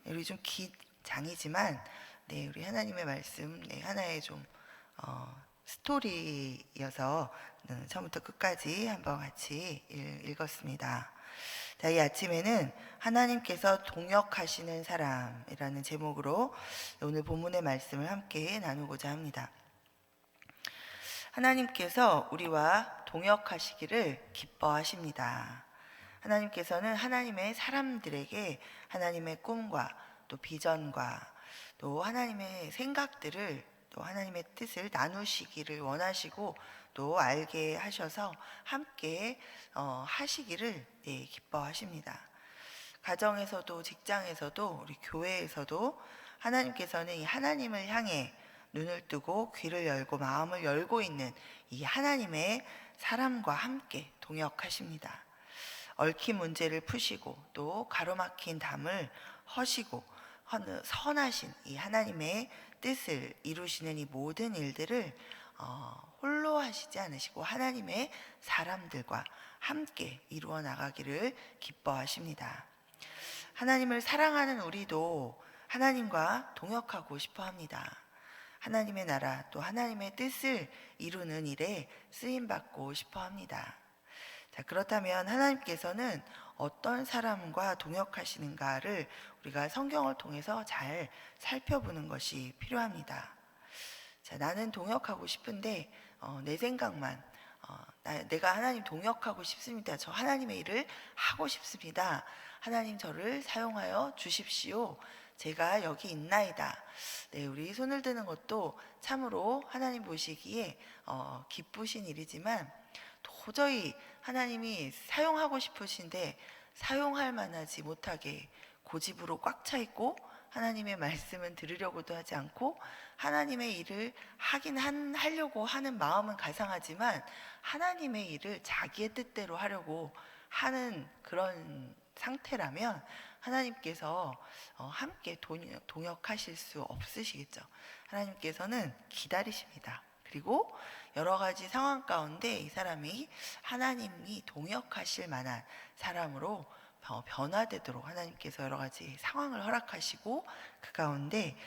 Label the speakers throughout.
Speaker 1: 우리 좀 장이지만 우리 하나님의 말씀 하나의 좀 스토리여서 처음부터 끝까지 한번 같이 읽었습니다. 자, 이 아침에는 하나님께서 동역하시는 사람이라는 제목으로 오늘 본문의 말씀을 함께 나누고자 합니다. 하나님께서 우리와 동역하시기를 기뻐하십니다. 하나님께서는 하나님의 사람들에게 하나님의 꿈과 또 비전과 또 하나님의 생각들을 또 하나님의 뜻을 나누시기를 원하시고 또 알게 하셔서 함께 하시기를 기뻐하십니다. 가정에서도 직장에서도 우리 교회에서도 하나님께서는 이 하나님을 향해 눈을 뜨고 귀를 열고 마음을 열고 있는 이 하나님의 사람과 함께 동역하십니다. 얽힌 문제를 푸시고 또 가로막힌 담을 허시고 선하신 이 하나님의 뜻을 이루시는 이 모든 일들을 홀로 하시지 않으시고 하나님의 사람들과 함께 이루어 나가기를 기뻐하십니다. 하나님을 사랑하는 우리도 하나님과 동역하고 싶어 합니다. 하나님의 나라 또 하나님의 뜻을 이루는 일에 쓰임받고 싶어 합니다. 자, 그렇다면 하나님께서는 어떤 사람과 동역하시는가를 우리가 성경을 통해서 잘 살펴보는 것이 필요합니다. 자, 나는 동역하고 싶은데 내 생각만 내가 하나님 동역하고 싶습니다. 저 하나님의 일을 하고 싶습니다. 하나님 저를 사용하여 주십시오. 제가 여기 있나이다. 우리 손을 드는 것도 참으로 하나님 보시기에 기쁘신 일이지만 도저히 하나님이 사용하고 싶으신데 사용할 만하지 못하게 고집으로 꽉 차 있고 하나님의 말씀은 들으려고도 하지 않고 하나님의 일을 하려고 하는 마음은 가상하지만 하나님의 일을 자기의 뜻대로 하려고 하는 그런 상태라면 하나님께서 함께 동역하실 수 없으시겠죠. 하나님께서는 기다리십니다. 그리고 여러 가지 상황 가운데 이 사람이 하나님이 동역하실 만한 사람으로 변화되도록 하나님께서 여러 가지 상황을 허락하시고 그 가운데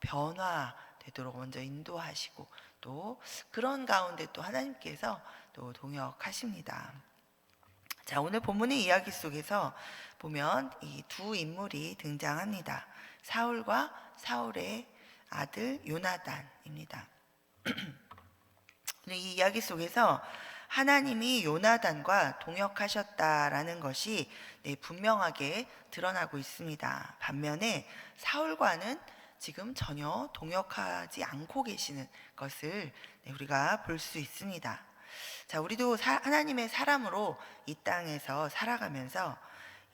Speaker 1: 변화되도록 먼저 인도하시고 또 그런 가운데 또 하나님께서 또 동역하십니다. 자, 오늘 본문의 이야기 속에서 보면 이 두 인물이 등장합니다. 사울과 사울의 아들 요나단입니다. 이 이야기 속에서 하나님이 요나단과 동역하셨다라는 것이 분명하게 드러나고 있습니다. 반면에 사울과는 지금 전혀 동역하지 않고 계시는 것을 우리가 볼 수 있습니다. 자, 우리도 하나님의 사람으로 이 땅에서 살아가면서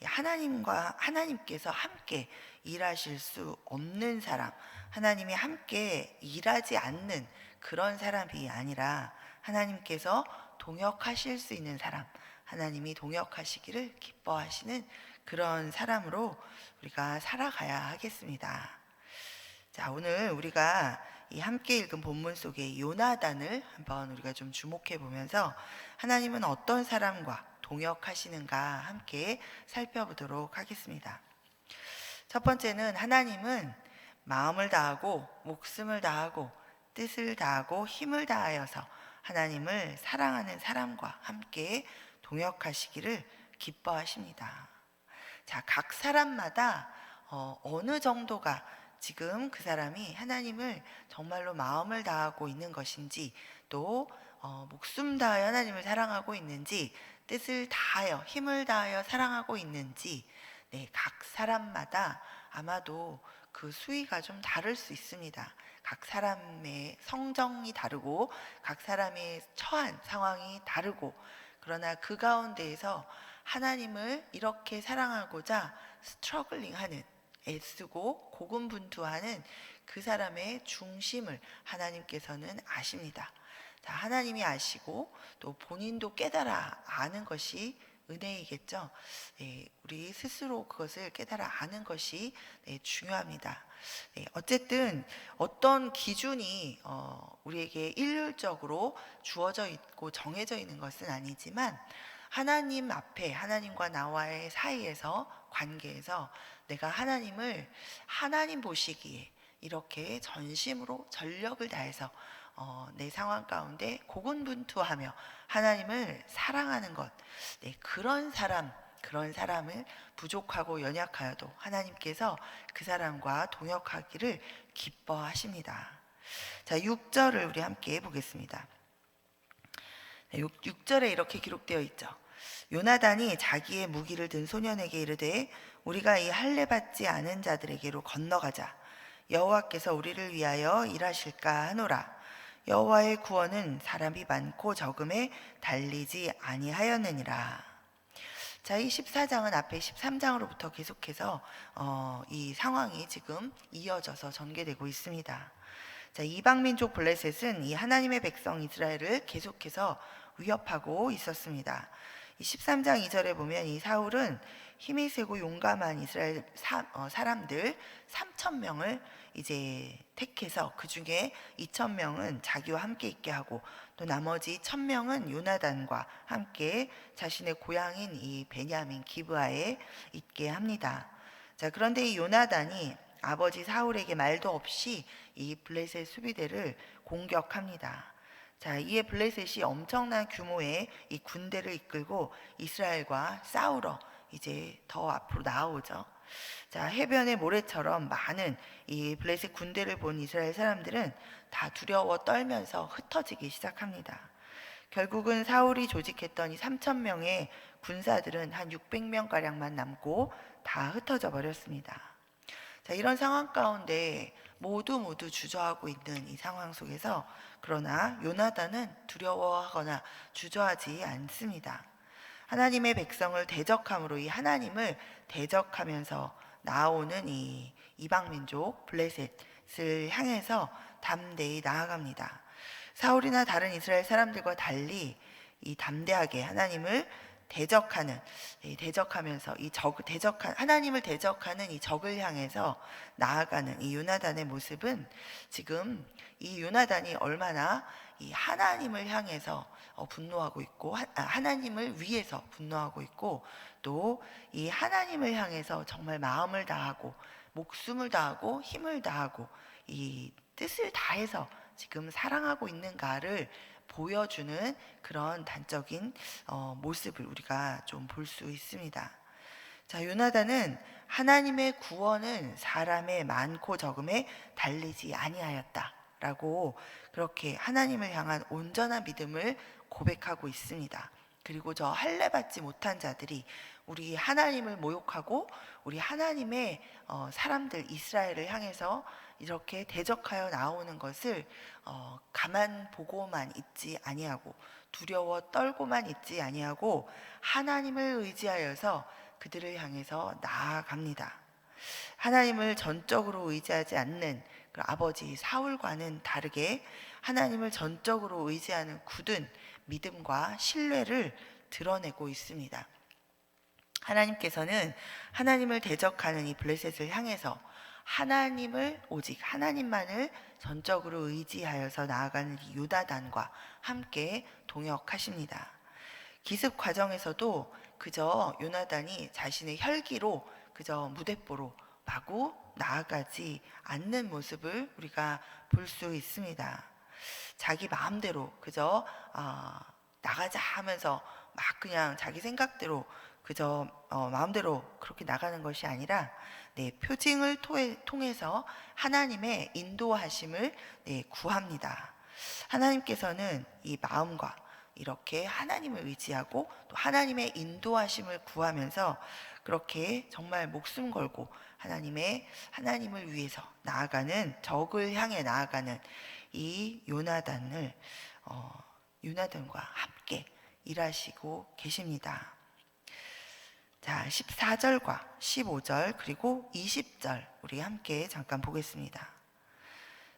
Speaker 1: 하나님께서 함께 일하실 수 없는 사람, 하나님이 함께 일하지 않는 그런 사람이 아니라 하나님께서 동역하실 수 있는 사람, 하나님이 동역하시기를 기뻐하시는 그런 사람으로 우리가 살아가야 하겠습니다. 자, 오늘 우리가 이 함께 읽은 본문 속에 요나단을 한번 우리가 좀 주목해 보면서 하나님은 어떤 사람과 동역하시는가 함께 살펴보도록 하겠습니다. 첫 번째는 하나님은 마음을 다하고 목숨을 다하고 뜻을 다하고 힘을 다하여서 하나님을 사랑하는 사람과 함께 동역하시기를 기뻐하십니다. 자, 각 사람마다 어느 정도가 지금 그 사람이 하나님을 정말로 마음을 다하고 있는 것인지 또 목숨 다하여 하나님을 사랑하고 있는지 뜻을 다하여 힘을 다하여 사랑하고 있는지 각 사람마다 아마도 그 수위가 좀 다를 수 있습니다. 각 사람의 성정이 다르고 각 사람의 처한 상황이 다르고 그러나 그 가운데에서 하나님을 이렇게 사랑하고자 스트러글링하는 애쓰고 고군분투하는 그 사람의 중심을 하나님께서는 아십니다. 자, 하나님이 아시고 또 본인도 깨달아 아는 것이 은혜이겠죠. 우리 스스로 그것을 깨달아 아는 것이 중요합니다. 어쨌든 어떤 기준이 우리에게 일률적으로 주어져 있고 정해져 있는 것은 아니지만 하나님 앞에 하나님과 나와의 사이에서 관계에서 내가 하나님을 하나님 보시기에 이렇게 전심으로 전력을 다해서 내 상황 가운데 고군분투하며 하나님을 사랑하는 것, 네, 그런 사람을 부족하고 연약하여도 하나님께서 그 사람과 동역하기를 기뻐하십니다. 자, 6절을 우리 함께 보겠습니다. 6절에 이렇게 기록되어 있죠. 요나단이 자기의 무기를 든 소년에게 이르되 우리가 이 할례 받지 않은 자들에게로 건너가자. 여호와께서 우리를 위하여 일하실까 하노라. 여호와의 구원은 사람이 많고 적음에 달리지 아니하였느니라. 자, 이 14장은 앞에 13장으로부터 계속해서 이 상황이 지금 이어져서 전개되고 있습니다. 자, 이방민족 블레셋은 이 하나님의 백성 이스라엘을 계속해서 위협하고 있었습니다. 이 13장 2절에 보면 이 사울은 힘이 세고 용감한 이스라엘 사람들 3,000명을 이제 택해서 그 중에 2,000명은 자기와 함께 있게 하고 또 나머지 1,000명은 요나단과 함께 자신의 고향인 이 베냐민 기브아에 있게 합니다. 자, 그런데 이 요나단이 아버지 사울에게 말도 없이 이 블레셋 수비대를 공격합니다. 자, 이에 블레셋이 엄청난 규모의 이 군대를 이끌고 이스라엘과 싸우러 이제 더 앞으로 나아오죠. 자, 해변의 모래처럼 많은 이 블레셋 군대를 본 이스라엘 사람들은 다 두려워 떨면서 흩어지기 시작합니다. 결국은 사울이 조직했던 이 3,000명의 군사들은 한 600명가량만 남고 다 흩어져 버렸습니다. 자, 이런 상황 가운데 모두 주저하고 있는 이 상황 속에서 그러나 요나단은 두려워하거나 주저하지 않습니다. 하나님의 백성을 대적함으로 이 하나님을 대적하면서 나오는 이 이방민족 블레셋을 향해서 담대히 나아갑니다. 사울이나 다른 이스라엘 사람들과 달리 이 담대하게 하나님을 대적하면서 하나님을 대적하는 이 적을 향해서 나아가는 이 요나단의 모습은 지금 이 요나단이 얼마나 이 하나님을 향해서 분노하고 있고 하나님을 위해서 분노하고 있고 또 이 하나님을 향해서 정말 마음을 다하고 목숨을 다하고 힘을 다하고 이 뜻을 다해서 지금 사랑하고 있는가를 보여주는 그런 단적인 모습을 우리가 좀 볼 수 있습니다. 자, 요나단은 하나님의 구원은 사람의 많고 적음에 달리지 아니하였다라고 그렇게 하나님을 향한 온전한 믿음을 고백하고 있습니다. 그리고 저 할례 받지 못한 자들이 우리 하나님을 모욕하고 우리 하나님의 사람들 이스라엘을 향해서 이렇게 대적하여 나오는 것을 가만 보고만 있지 아니하고 두려워 떨고만 있지 아니하고 하나님을 의지하여서 그들을 향해서 나아갑니다. 하나님을 전적으로 의지하지 않는 그 아버지 사울과는 다르게 하나님을 전적으로 의지하는 굳은 믿음과 신뢰를 드러내고 있습니다. 하나님께서는 하나님을 대적하는 이 블레셋을 향해서 오직 하나님만을 전적으로 의지하여서 나아가는 이 요나단과 함께 동역하십니다. 기습 과정에서도 그저 요나단이 자신의 혈기로 그저 무대뽀로 마구 나아가지 않는 모습을 우리가 볼 수 있습니다. 자기 마음대로 그저 나가자 하면서 막 그냥 자기 생각대로 그저 마음대로 그렇게 나가는 것이 아니라 표징을 통해서 하나님의 인도하심을 구합니다. 하나님께서는 이 마음과 이렇게 하나님을 의지하고 또 하나님의 인도하심을 구하면서 그렇게 정말 목숨 걸고 하나님을 위해서 나아가는 적을 향해 나아가는 이 요나단과 함께 일하시고 계십니다. 자, 14절과 15절 그리고 20절 우리 함께 잠깐 보겠습니다.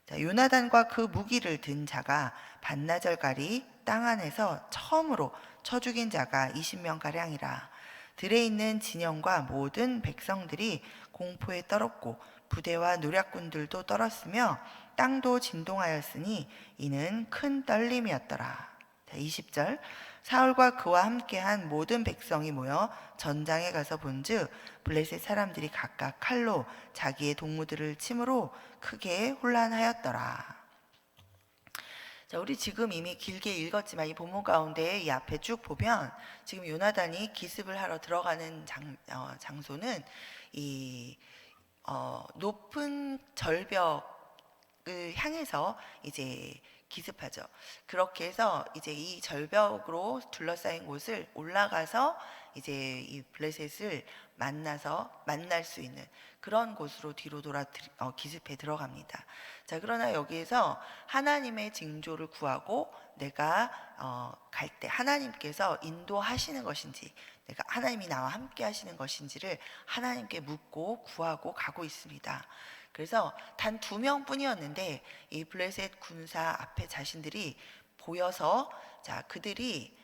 Speaker 1: 자, 요나단과 그 무기를 든 자가 반나절가리 땅 안에서 처음으로 쳐 죽인 자가 20명가량이라. 들에 있는 진영과 모든 백성들이 공포에 떨었고 부대와 노략군들도 떨었으며 땅도 진동하였으니 이는 큰 떨림이었더라. 자, 20절 사울과 그와 함께한 모든 백성이 모여 전장에 가서 본즉 블레셋 사람들이 각각 칼로 자기의 동무들을 침으로 크게 혼란하였더라. 자, 우리 지금 이미 길게 읽었지만 이 본문 가운데 이 앞에 쭉 보면 지금 요나단이 기습을 하러 들어가는 장소는 이 높은 절벽을 향해서 이제 기습하죠. 그렇게 해서 이제 이 절벽으로 둘러싸인 곳을 올라가서 이제 이 블레셋을 만날 수 있는 그런 곳으로 뒤로 돌아 기습해 들어갑니다. 자, 그러나 여기에서 하나님의 징조를 구하고 내가 갈 때 하나님께서 인도하시는 것인지, 내가 하나님이 나와 함께 하시는 것인지를 하나님께 묻고 구하고 가고 있습니다. 그래서 단 2명뿐이었는데 이 블레셋 군사 앞에 자신들이 보여서, 자, 그들이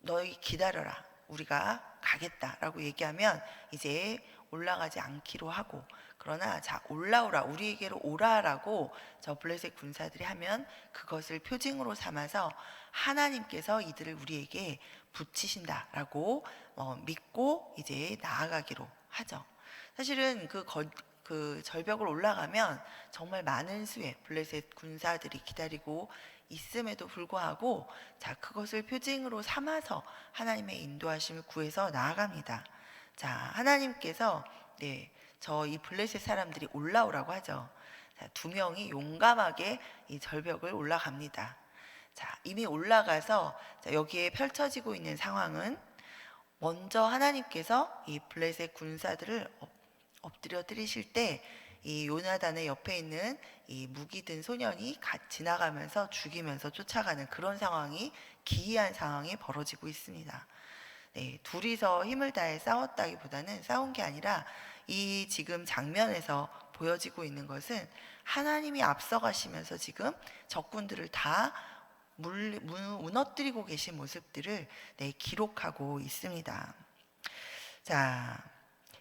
Speaker 1: 너희 기다려라, 우리가 가겠다라고 얘기하면 이제 올라가지 않기로 하고, 그러나 자, 올라오라, 우리에게로 오라라고 저 블레셋 군사들이 하면 그것을 표징으로 삼아서 하나님께서 이들을 우리에게 붙이신다라고 믿고 이제 나아가기로 하죠. 사실은 그 절벽을 올라가면 정말 많은 수의 블레셋 군사들이 기다리고 있음에도 불구하고, 자, 그것을 표징으로 삼아서 하나님의 인도하심을 구해서 나아갑니다. 자, 하나님께서 저 이 블레셋 사람들이 올라오라고 하죠. 자, 2명이 용감하게 이 절벽을 올라갑니다. 자, 이미 올라가서 자, 여기에 펼쳐지고 있는 상황은 먼저 하나님께서 이 블레셋 군사들을 엎드려 때리실 때 이 요나단의 옆에 있는 이 무기 든 소년이 지나가면서 죽이면서 쫓아가는 그런 상황이, 기이한 상황이 벌어지고 있습니다. 둘이서 힘을 다해 싸웠다기보다는 싸운 게 아니라 이 지금 장면에서 보여지고 있는 것은 하나님이 앞서가시면서 지금 적군들을 다 무너뜨리고 계신 모습들을 기록하고 있습니다. 자,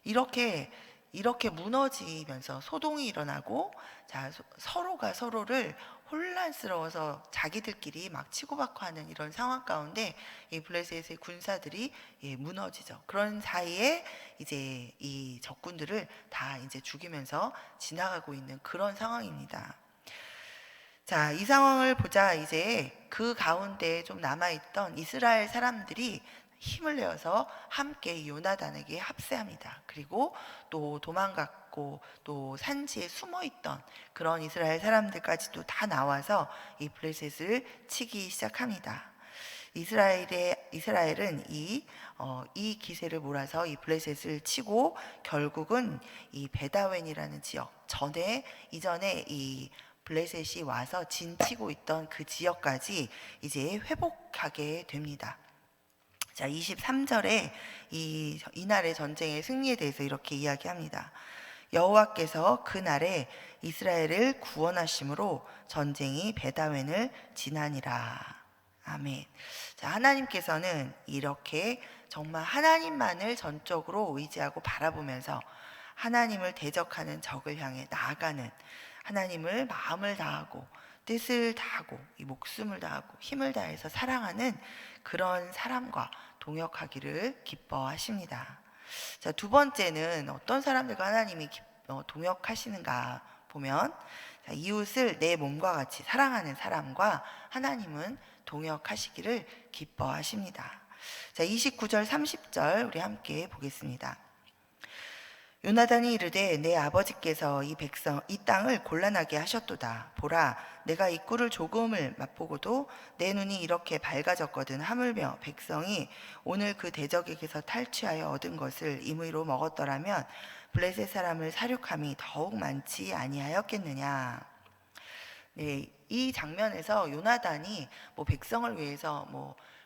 Speaker 1: 이렇게 무너지면서 소동이 일어나고, 자, 서로가 서로를 혼란스러워서 자기들끼리 막 치고받고 하는 이런 상황 가운데 이 블레셋의 군사들이 무너지죠. 그런 사이에 이제 이 적군들을 다 이제 죽이면서 지나가고 있는 그런 상황입니다. 자, 이 상황을 보자 이제 그 가운데 좀 남아있던 이스라엘 사람들이 힘을 내어서 함께 요나단에게 합세합니다. 그리고 또 도망갔고 또 산지에 숨어있던 그런 이스라엘 사람들까지도 다 나와서 이 블레셋을 치기 시작합니다. 이스라엘은 이 기세를 몰아서 이 블레셋을 치고 결국은 이 베다웬이라는 지역, 이전에 이 블레셋이 와서 진치고 있던 그 지역까지 이제 회복하게 됩니다. 자, 23절에 이날의 전쟁의 승리에 대해서 이렇게 이야기합니다. 여호와께서 그날에 이스라엘을 구원하심으로 전쟁이 베다웬을 지나니라. 아멘. 자, 하나님께서는 이렇게 정말 하나님만을 전적으로 의지하고 바라보면서 하나님을 대적하는 적을 향해 나아가는, 하나님을 마음을 다하고 뜻을 다하고 이 목숨을 다하고 힘을 다해서 사랑하는 그런 사람과 동역하기를 기뻐하십니다. 자, 2번째는 어떤 사람들과 하나님이 동역하시는가 보면, 자, 이웃을 내 몸과 같이 사랑하는 사람과 하나님은 동역하시기를 기뻐하십니다. 자, 29절 30절 우리 함께 보겠습니다. 요나단이 이르되 내 아버지께서 이 땅을 곤란하게 하셨도다. 보라, 내가 이 꿀을 조금을 맛보고도 내 눈이 이렇게 밝아졌거든. 하물며 백성이 오늘 그 대적에게서 탈취하여 얻은 것을 임의로 먹었더라면 블레셋 사람을 사륙함이 더욱 많지 아니하였겠느냐. 이 장면에서 요나단이 백성을 위해서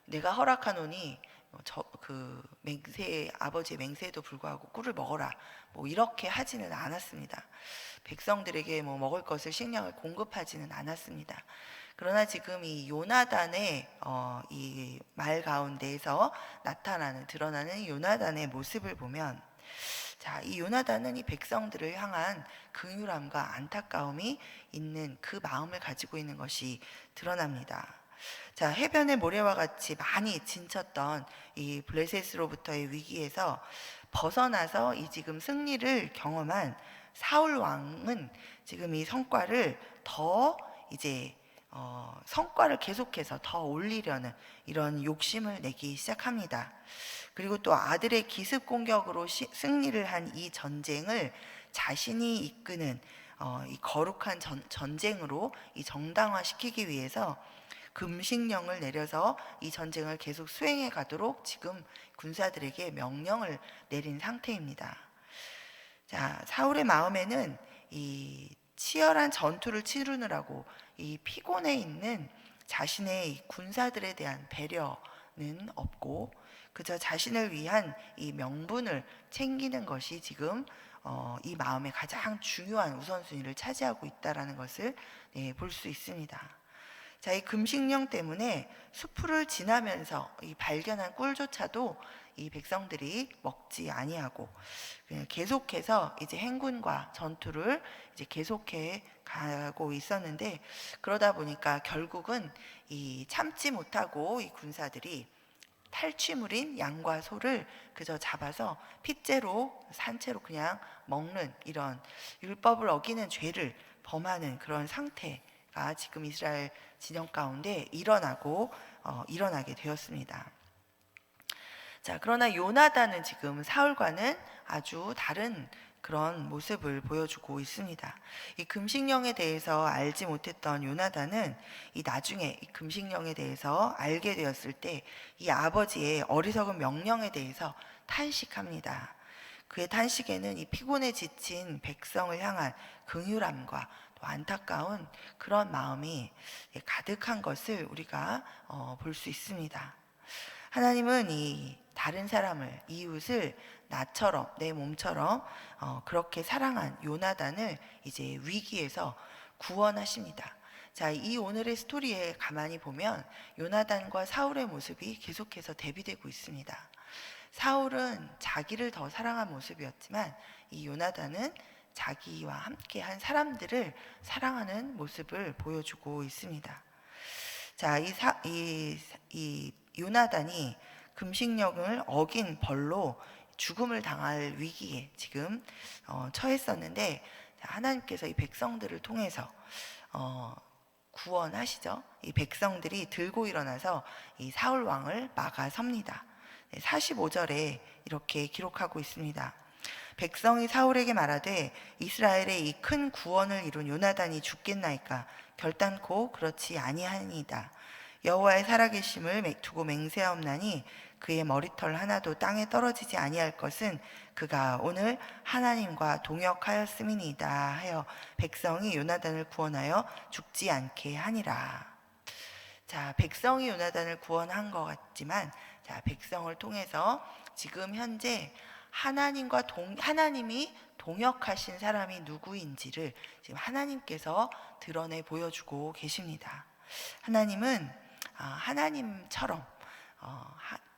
Speaker 1: 내가 허락하노니 아버지의 맹세에도 불구하고 꿀을 먹어라 이렇게 하지는 않았습니다. 백성들에게 먹을 것을 식량을 공급하지는 않았습니다. 그러나 지금 이 요나단의 이 말 가운데에서 드러나는 요나단의 모습을 보면, 자, 이 요나단은 이 백성들을 향한 긍휼함과 안타까움이 있는 그 마음을 가지고 있는 것이 드러납니다. 자, 해변의 모래와 같이 많이 진쳤던 이 블레셋으로부터의 위기에서 벗어나서 이 지금 승리를 경험한 사울 왕은 지금 이 성과를 더 이제 성과를 계속해서 더 올리려는 이런 욕심을 내기 시작합니다. 그리고 또 아들의 기습 공격으로 승리를 한 이 전쟁을 자신이 이끄는 이 거룩한 전쟁으로 이 정당화시키기 위해서 금식령을 내려서 이 전쟁을 계속 수행해 가도록 지금 군사들에게 명령을 내린 상태입니다. 자, 사울의 마음에는 이 치열한 전투를 치르느라고 이 피곤해 있는 자신의 이 군사들에 대한 배려는 없고 그저 자신을 위한 이 명분을 챙기는 것이 지금 이 마음의 가장 중요한 우선순위를 차지하고 있다는 것을 볼 수 있습니다. 자, 이 금식령 때문에 수풀을 지나면서 이 발견한 꿀조차도 이 백성들이 먹지 아니하고 계속해서 이제 행군과 전투를 이제 계속해 가고 있었는데, 그러다 보니까 결국은 이 참지 못하고 이 군사들이 탈취물인 양과 소를 그저 잡아서 핏째로 산채로 그냥 먹는 이런 율법을 어기는 죄를 범하는 그런 상태가 지금 이스라엘 진영 가운데 일어나게 되었습니다. 자, 그러나 요나단은 지금 사울과는 아주 다른 그런 모습을 보여주고 있습니다. 이 금식령에 대해서 알지 못했던 요나단은 이 나중에 이 금식령에 대해서 알게 되었을 때 이 아버지의 어리석은 명령에 대해서 탄식합니다. 그의 탄식에는 이 피곤에 지친 백성을 향한 긍휼함과 또 안타까운 그런 마음이 가득한 것을 우리가 볼 수 있습니다. 하나님은 이 다른 사람을, 이웃을 나처럼, 내 몸처럼 그렇게 사랑한 요나단을 이제 위기에서 구원하십니다. 자, 이 오늘의 스토리에 가만히 보면 요나단과 사울의 모습이 계속해서 대비되고 있습니다. 사울은 자기를 더 사랑한 모습이었지만 이 요나단은 자기와 함께 한 사람들을 사랑하는 모습을 보여주고 있습니다. 자, 이 요나단이 금식령을 어긴 벌로 죽음을 당할 위기에 지금 처했었는데, 하나님께서 이 백성들을 통해서 구원하시죠. 이 백성들이 들고 일어나서 이 사울 왕을 막아섭니다. 45절에 이렇게 기록하고 있습니다. 백성이 사울에게 말하되 이스라엘의 이 큰 구원을 이룬 요나단이 죽겠나이까 결단코 그렇지 아니하니이다. 여호와의 살아계심을 두고 맹세하옵나니 그의 머리털 하나도 땅에 떨어지지 아니할 것은 그가 오늘 하나님과 동역하였음이니이다 하여 백성이 요나단을 구원하여 죽지 않게 하니라. 자, 백성이 요나단을 구원한 것 같지만, 자, 백성을 통해서 지금 현재 하나님이 동역하신 사람이 누구인지를 지금 하나님께서 드러내 보여주고 계십니다. 하나님은 하나님처럼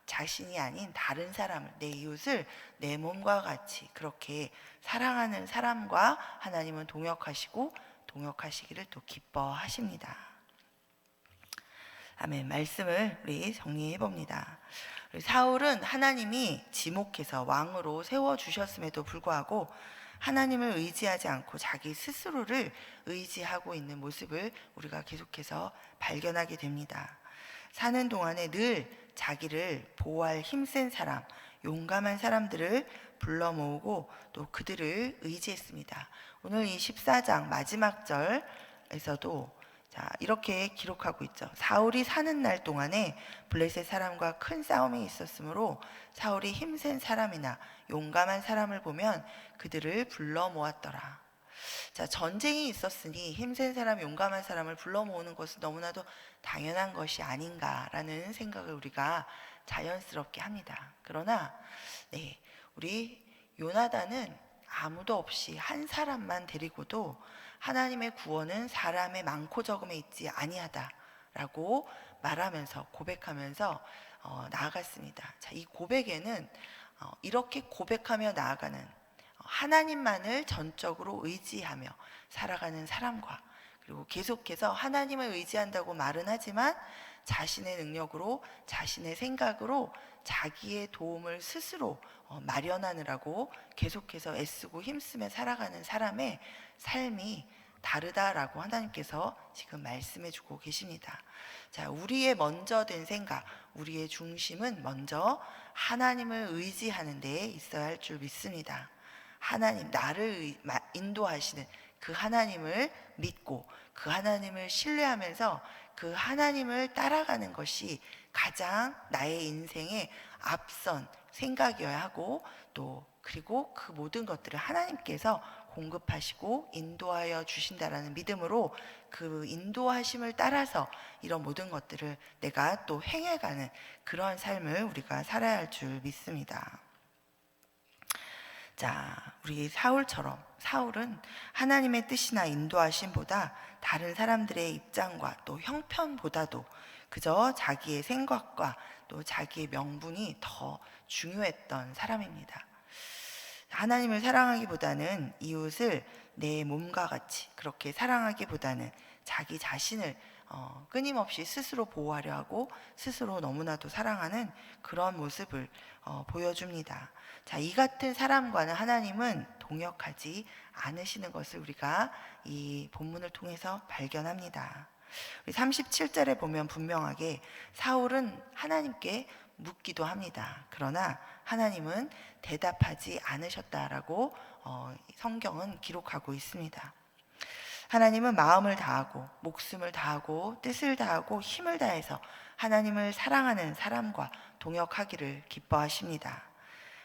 Speaker 1: 자신이 아닌 다른 사람을, 내 이웃을 내 몸과 같이 그렇게 사랑하는 사람과 하나님은 동역하시기를 또 기뻐하십니다. 아멘. 말씀을 우리 정리해 봅니다. 사울은 하나님이 지목해서 왕으로 세워주셨음에도 불구하고 하나님을 의지하지 않고 자기 스스로를 의지하고 있는 모습을 우리가 계속해서 발견하게 됩니다. 사는 동안에 늘 자기를 보호할 힘센 사람, 용감한 사람들을 불러 모으고 또 그들을 의지했습니다. 오늘 이 14장 마지막 절에서도 자, 이렇게 기록하고 있죠. 사울이 사는 날 동안에 블레셋 사람과 큰 싸움이 있었으므로 사울이 힘센 사람이나 용감한 사람을 보면 그들을 불러 모았더라. 자, 전쟁이 있었으니 힘센 사람, 용감한 사람을 불러 모으는 것은 너무나도 당연한 것이 아닌가라는 생각을 우리가 자연스럽게 합니다. 그러나 우리 요나단은 아무도 없이 한 사람만 데리고도 하나님의 구원은 사람의 많고 적음에 있지 아니하다라고 말하면서 고백하면서 나아갔습니다. 자, 이 고백에는 이렇게 고백하며 나아가는 하나님만을 전적으로 의지하며 살아가는 사람과, 그리고 계속해서 하나님을 의지한다고 말은 하지만 자신의 능력으로, 자신의 생각으로 자기의 도움을 스스로 마련하느라고 계속해서 애쓰고 힘쓰며 살아가는 사람의 삶이 다르다라고 하나님께서 지금 말씀해 주고 계십니다. 자, 우리의 먼저 된 생각, 우리의 중심은 먼저 하나님을 의지하는 데에 있어야 할 줄 믿습니다. 하나님, 나를 인도하시는 그 하나님을 믿고 그 하나님을 신뢰하면서 그 하나님을 따라가는 것이 가장 나의 인생의 앞선 생각이어야 하고, 또 그리고 그 모든 것들을 하나님께서 공급하시고 인도하여 주신다라는 믿음으로 그 인도하심을 따라서 이런 모든 것들을 내가 또 행해가는 그런 삶을 우리가 살아야 할 줄 믿습니다. 자, 우리 사울처럼, 사울은 하나님의 뜻이나 인도하심보다 다른 사람들의 입장과 또 형편보다도 그저 자기의 생각과 또 자기의 명분이 더 중요했던 사람입니다. 하나님을 사랑하기보다는 이웃을 내 몸과 같이 그렇게 사랑하기보다는 자기 자신을 끊임없이 스스로 보호하려 하고 스스로 너무나도 사랑하는 그런 모습을 보여줍니다. 자, 이 같은 사람과는 하나님은 동역하지 않으시는 것을 우리가 이 본문을 통해서 발견합니다. 37절에 보면 분명하게 사울은 하나님께 묻기도 합니다. 그러나 하나님은 대답하지 않으셨다라고 성경은 기록하고 있습니다. 하나님은 마음을 다하고 목숨을 다하고 뜻을 다하고 힘을 다해서 하나님을 사랑하는 사람과 동역하기를 기뻐하십니다.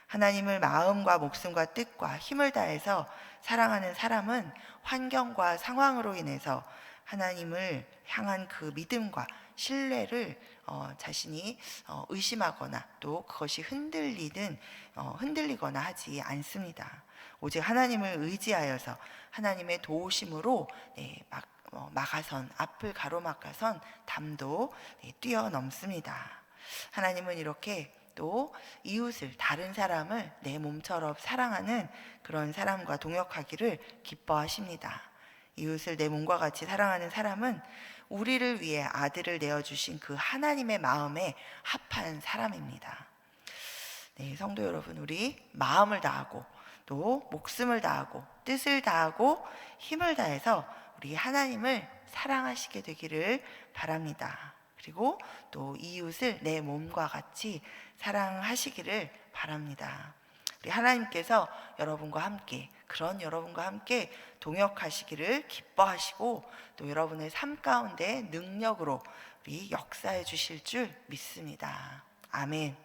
Speaker 1: 하나님을 마음과 목숨과 뜻과 힘을 다해서 사랑하는 사람은 환경과 상황으로 인해서 하나님을 향한 그 믿음과 신뢰를 자신이 의심하거나 또 그것이 흔들리거나 하지 않습니다. 오직 하나님을 의지하여서 하나님의 도우심으로 막아선, 앞을 가로막아선 담도 뛰어넘습니다. 하나님은 이렇게 또 이웃을, 다른 사람을 내 몸처럼 사랑하는 그런 사람과 동역하기를 기뻐하십니다. 이웃을 내 몸과 같이 사랑하는 사람은 우리를 위해 아들을 내어주신 그 하나님의 마음에 합한 사람입니다. 네, 성도 여러분, 우리 마음을 다하고 또 목숨을 다하고 뜻을 다하고 힘을 다해서 우리 하나님을 사랑하시게 되기를 바랍니다. 그리고 또 이웃을 내 몸과 같이 사랑하시기를 바랍니다. 우리 하나님께서 여러분과 함께, 그런 여러분과 함께 동역하시기를 기뻐하시고 또 여러분의 삶 가운데 능력으로 우리 역사해 주실 줄 믿습니다. 아멘.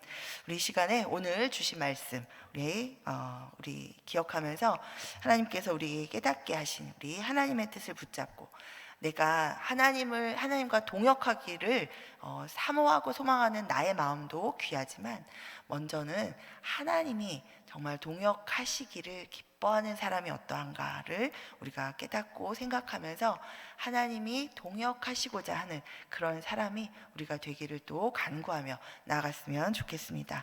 Speaker 1: 우리 이 시간에 오늘 주신 말씀 우리 기억하면서 하나님께서 우리에게 깨닫게 하신 우리 하나님의 뜻을 붙잡고 내가 하나님과 동역하기를 사모하고 소망하는 나의 마음도 귀하지만 먼저는 하나님이 정말 동역하시기를 기뻐하는 사람이 어떠한가를 우리가 깨닫고 생각하면서 하나님이 동역하시고자 하는 그런 사람이 우리가 되기를 또 간구하며 나아갔으면 좋겠습니다.